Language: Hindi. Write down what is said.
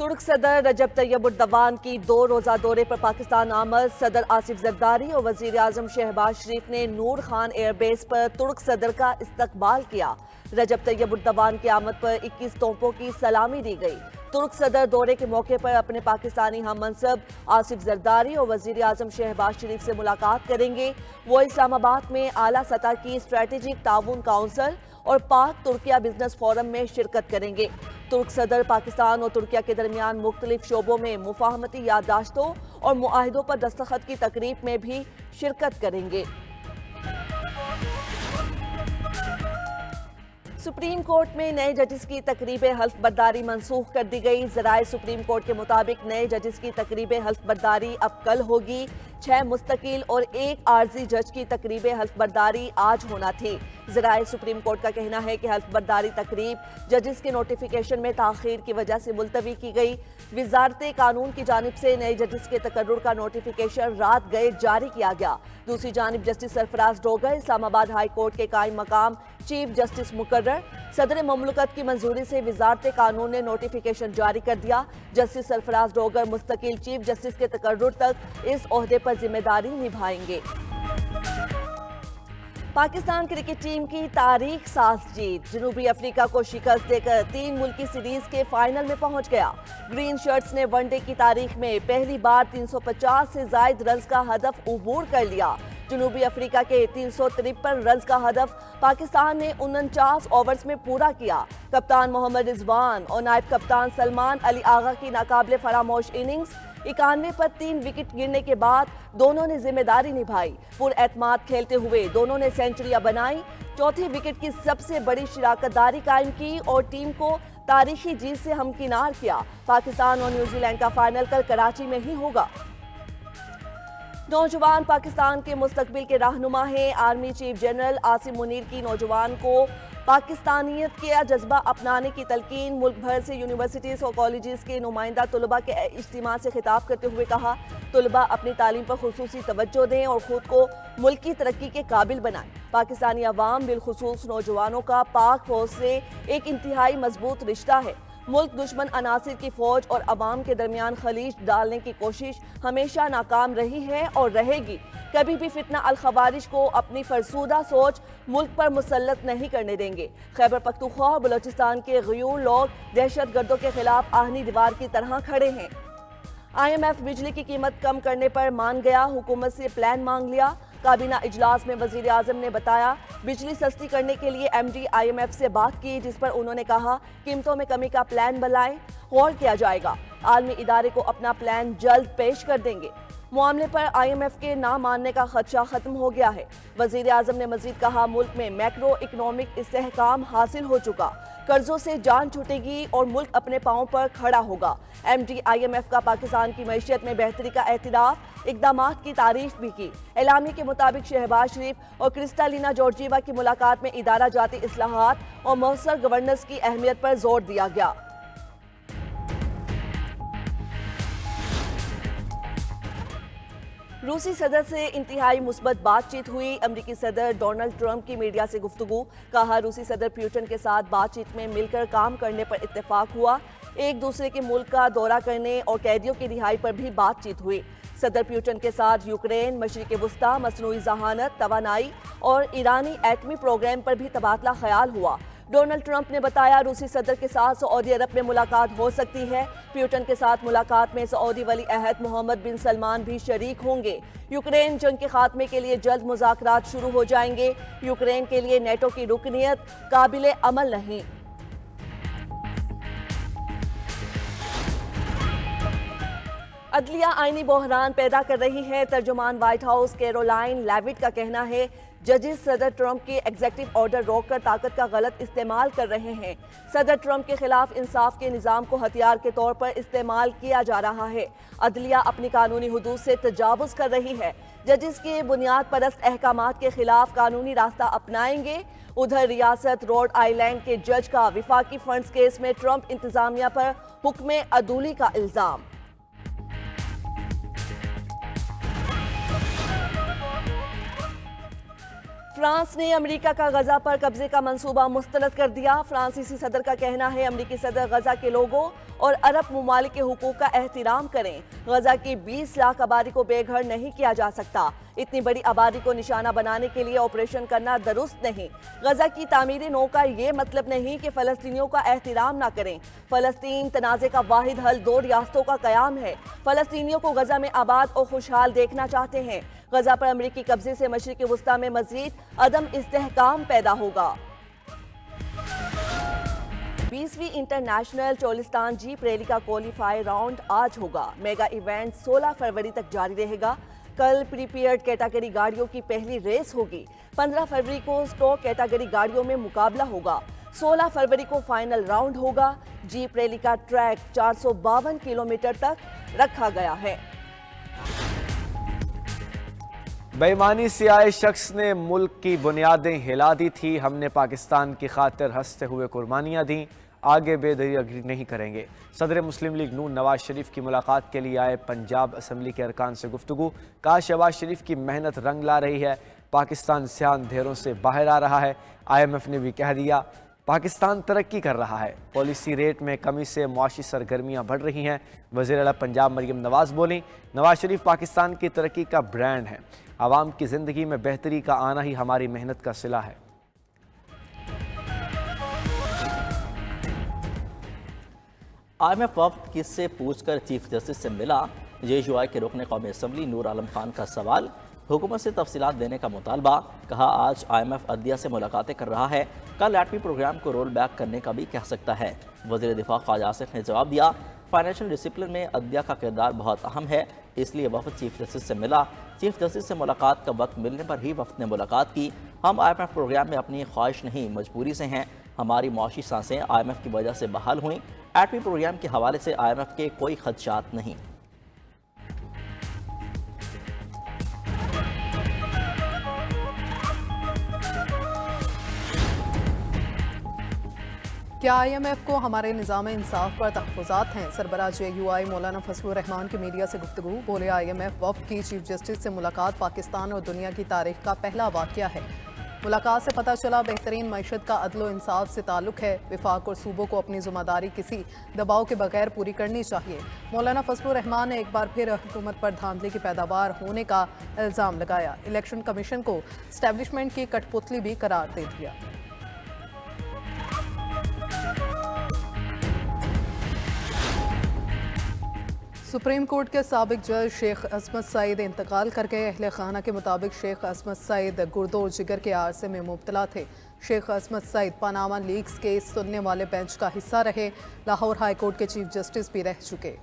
तुर्क सदर रजब तैयब उर्दवान की 2 रोज़ा दौरे पर पाकिस्तान आमद। सदर आसिफ जरदारी और वजीर आजम शहबाज शरीफ ने नूर खान एयरबेस पर तुर्क सदर का इस्तकबाल किया। रजब तैयब उर्दवान की आमद पर 21 तोपों की सलामी दी गई। तुर्क सदर दौरे के मौके पर अपने पाकिस्तानी हम मनसब आसिफ जरदारी और वजीर आजम शहबाज शरीफ से मुलाकात करेंगे। वो इस्लामाबाद में आला सतह की स्ट्रेटेजिक ताउन काउंसिल और पाक तुर्किया बिजनेस फोरम में शिरकत करेंगे। तुर्क सदर पाकिस्तान और तुर्किया के दरमियान मुख्तलिफ शोबों में मुफाहमती याददाश्तों और मुआहिदों पर दस्तखत की तकरीब में भी शिरकत करेंगे। सुप्रीम कोर्ट में नए जजेस की तकरीब हल्फ बर्दारी मंसूख कर दी गई। ज़राए सुप्रीम कोर्ट के मुताबिक नए जजेस की तकरीब हल्फ बर्दारी अब कल होगी। 6 मुस्तकिल और 1 आर्जी जज की तकरीब हल्फ बर्दारी आज होना थी। ज़राए सुप्रीम कोर्ट का कहना है कि हल्फ बर्दारी तकरीब जजेस के नोटिफिकेशन में ताखीर की वजह से मुलतवी की गई। वजारत कानून की जानिब से नए जजेस के तकर्रुर का नोटिफिकेशन रात गए जारी किया गया। दूसरी जानिब justice Sarfaraz Dogar Islamabad high court के कायम मकाम चीफ जस्टिस मुकर्रर। सदर ममलकत की मंजूरी से वजारत कानून ने नोटिफिकेशन जारी कर दिया। जस्टिस सरफराज डोगर मुस्तकिल चीफ जस्टिस के तकर्रुर तक इस ओहदे पर जिम्मेदारी निभाएंगे। पाकिस्तान क्रिकेट टीम की तारीख साज जीत। जनूबी अफ्रीका को शिकस्त देकर 3 मुल्की सीरीज के फाइनल में पहुंच गया। ग्रीन शर्ट्स ने वनडे की तारीख में पहली बार 350 से जायद रन का हदफ उबूर कर लिया। जनूबी अफ्रीका के 353 रन का हदफ पाकिस्तान ने 49 ओवर्स में पूरा किया। कप्तान मोहम्मद रिजवान और नायब कप्तान सलमान अली आगा की नाकाबिले फरामोश इनिंग्स। 91 पर 3 विकेट गिरने के बाद दोनों ने जिम्मेदारी निभाई। पुरएतमाद खेलते हुए दोनों ने सेंचुरियां बनाई। चौथी विकेट की सबसे बड़ी शिराकतदारी कायम की और टीम को तारीखी जीत से हमकिनार किया। पाकिस्तान और न्यूजीलैंड का फाइनल कल कराची में ही होगा। नौजवान पाकिस्तान के मुस्तकबिल के रहनुमा हैं। Army chief general Asim Munir की नौजवान को पाकिस्तानियत के जज्बा अपनाने की तलकीन। मुल्क भर से यूनिवर्सिटीज़ और कॉलेजेस के नुमाइंदा तलबा के इज्तिमा से खिताब करते हुए कहा, तलबा अपनी तालीम पर खुसूसी तवज्जो दें और खुद को मुल्क की तरक्की के काबिल बनाएं। पाकिस्तानी अवाम बिलखुसूस नौजवानों का पाक फौज से एक इंतहाई मजबूत रिश्ता है। मुल्क दुश्मन अनासिर की फौज और अवाम के दरमियान खलीज डालने की कोशिश हमेशा नाकाम रही है और रहेगी। कभी भी फितना अल खवारिज को अपनी फरसूदा सोच मुल्क पर मुसल्लत नहीं करने देंगे। खैबर पख्तूनख्वा और बलोचिस्तान के गयूर लोग दहशत गर्दों के खिलाफ आहनी दीवार की तरह खड़े हैं। IMF बिजली की कीमत कम करने पर मान गया। हुकूमत से प्लान मांग लिया। काबीना इजलास में वजीर आजम ने बताया, बिजली सस्ती करने के लिए MD IMF से बात की, जिस पर उन्होंने कहा कीमतों में कमी का प्लान बनाएं, गौर किया जाएगा। आलमी इदारे को अपना प्लान जल्द पेश कर देंगे। मामले पर IMF के ना मानने का खदशा खत्म हो गया है। वजीर आजम ने मजीद कहा, मुल्क में मैक्रो इकनॉमिक इस्तेहकाम हासिल हो चुका, कर्जों से जान छूटेगी और मुल्क अपने पांव पर खड़ा होगा। MD IMF का पाकिस्तान की मैशियत में बेहतरी का एतराफ़, इक़दामात की तारीफ भी की। एलामी के मुताबिक शहबाज शरीफ और क्रिस्टालिना जॉर्जीवा की मुलाकात में इदारा जाती इस्लाहात और मौसर गवर्नेंस की अहमियत पर जोर दिया गया। रूसी सदर से इंतहाई मुस्बत बातचीत हुई। अमरीकी सदर डोनाल्ड ट्रंप की मीडिया से गुफ्तगू। कहा, रूसी सदर पुतिन के साथ बातचीत में मिलकर काम करने पर इत्तेफाक हुआ। एक दूसरे के मुल्क का दौरा करने और कैदियों की रिहाई पर भी बातचीत हुई। सदर पुतिन के साथ यूक्रेन, मशरिक़ वुस्ता, मसनूई जहानत, तवानाई और ईरानी एटमी प्रोग्राम पर भी तबादला ख्याल हुआ। डोनाल्ड ट्रंप ने बताया, रूसी सदर के साथ सऊदी अरब में मुलाकात हो सकती है। पुतिन के साथ मुलाकात में सऊदी वली अहद मोहम्मद बिन सलमान भी शरीक होंगे। यूक्रेन जंग के खात्मे के लिए जल्द मुज़ाकरात शुरू हो जाएंगे। यूक्रेन के लिए नेटो की रुकनियत काबिले अमल नहीं। अदलिया आईनी बहरान पैदा कर रही है। तर्जुमान व्हाइट हाउस कैरोलाइन लेविट का कहना है, जजेस सदर ट्रंप के एग्जेक्टिव ऑर्डर रोककर ताकत का गलत इस्तेमाल कर रहे हैं। सदर ट्रंप के खिलाफ इंसाफ के निज़ाम को हथियार के तौर पर इस्तेमाल किया जा रहा है। अदलिया अपनी कानूनी हुदूद से तजावुज़ कर रही है। जजेस के बुनियाद परस्त अहकामात के खिलाफ कानूनी रास्ता अपनाएंगे। उधर रियासत रोड आइलैंड के जज का विफाकी फंड्स केस में ट्रंप इंतजामिया पर हुक्म अदूली का इल्जाम। फ्रांस ने अमेरिका का गजा पर कब्जे का मंसूबा मुस्तरद कर दिया। फ्रांसीसी सदर का कहना है अमेरिकी सदर गजा के लोगों और अरब ममालिक के हुकूक का एहतराम करें। गजा की 20 लाख आबादी को बेघर नहीं किया जा सकता। इतनी बड़ी आबादी को निशाना बनाने के लिए ऑपरेशन करना दुरुस्त नहीं। गजा की तामीर नो का ये मतलब नहीं कि फलस्तीनियों का एहतराम ना करें। फलस्तीन तनाज़े का वाहिद हल 2 रियासतों का कयाम है। फलस्तीनियों को गजा में आबाद और खुशहाल देखना चाहते हैं। गजा पर अमेरिकी कब्जे से मशरिक़ी वुस्ता में मजीद अदम इस्तेहकाम पैदा होगा। 20वीं इंटरनेशनल चोलिस्तान जीप रैली का क्वालिफाई राउंड आज होगा। मेगा इवेंट 16 फरवरी तक जारी रहेगा। कल प्रीपेयर्ड कैटेगरी गाड़ियों की पहली रेस होगी। 15 फरवरी को स्टॉक कैटेगरी गाड़ियों में मुकाबला होगा। 16 फरवरी को फाइनल राउंड होगा। जीप रैली का ट्रैक 452 किलोमीटर तक रखा गया है। बेईमानी से आए शख्स ने मुल्क की बुनियादें हिला दी थी। हमने पाकिस्तान की खातिर हंसते हुए कुर्बानियां दी, आगे बेदरी नहीं करेंगे। सदर मुस्लिम लीग नून नवाज शरीफ की मुलाकात के लिए आए पंजाब असम्बली के अरकान से गुफ्तगू। कहा शहबाज शरीफ की मेहनत रंग ला रही है, पाकिस्तान से अंधेरों से बाहर आ रहा है। IMF ने भी कह दिया पाकिस्तान तरक्की कर रहा है। पॉलिसी रेट में कमी से मुआशी सरगर्मियां बढ़ रही हैं। वज़ीर आला पंजाब मरियम नवाज बोली नवाज शरीफ पाकिस्तान की तरक्की का ब्रांड है। आवाम की ज़िंदगी में बेहतरी का आना ही हमारी मेहनत का सिला है। IMF वफ्द किससे पूछकर चीफ जस्टिस से मिला। JUI के रुकन कौमी असम्बली नूर आलम खान का सवाल। हुकूमत से तफसीलात देने का मुतालबा। कहा आज IMF अदलिया से मुलाकातें कर रहा है, कल एटमी प्रोग्राम को रोल बैक करने का भी कह सकता है। वज़ीर दिफा ख्वाजा आसिफ ने जवाब दिया फाइनेंशियल डिसिप्लिन में अदलिया का किरदार बहुत अहम है, इसलिए वफ्द चीफ जस्टिस से मिला। चीफ जस्टिस से मुलाकात का वक्त मिलने पर ही वफ्द ने मुलाकात की। हम IMF प्रोग्राम में अपनी ख्वाहिश नहीं मजबूरी से हैं। हमारी मुआशी सांसें IMF की वजह से बहाल हुई। एटमी प्रोग्राम के हवाले से IMF के कोई खदशात नहीं। क्या IMF को हमारे निज़ाम इंसाफ पर तहफ़्फ़ुज़ात हैं। सरबराह JUI मौलाना फजलुर रहमान की मीडिया से गुफ्तगू। बोले IMF वफ़द की चीफ जस्टिस से मुलाकात पाकिस्तान और दुनिया की तारीख का पहला वाक़या है। मुलाकात से पता चला बेहतरीन मईशत का अदल व इंसाफ से ताल्लुक़ है। विफाक और सूबों को अपनी ज़िम्मेदारी किसी दबाव के बगैर पूरी करनी चाहिए। मौलाना फजलुर रहमान ने एक बार फिर हुकूमत पर धांधली की पैदावार होने का इल्ज़ाम लगाया। इलेक्शन कमीशन को एस्टैब्लिशमेंट की कठपुतली भी करार दे दिया। सुप्रीम कोर्ट के साबिक जज शेख असमत सईद इंतकाल कर गए। अहले खाना के मुताबिक शेख असमत सईद गुर्दों और जिगर के आरसे में मुब्तला थे। शेख असमत सईद पनामा लीक्स केस सुनने वाले बेंच का हिस्सा रहे। लाहौर हाई कोर्ट के चीफ जस्टिस भी रह चुके।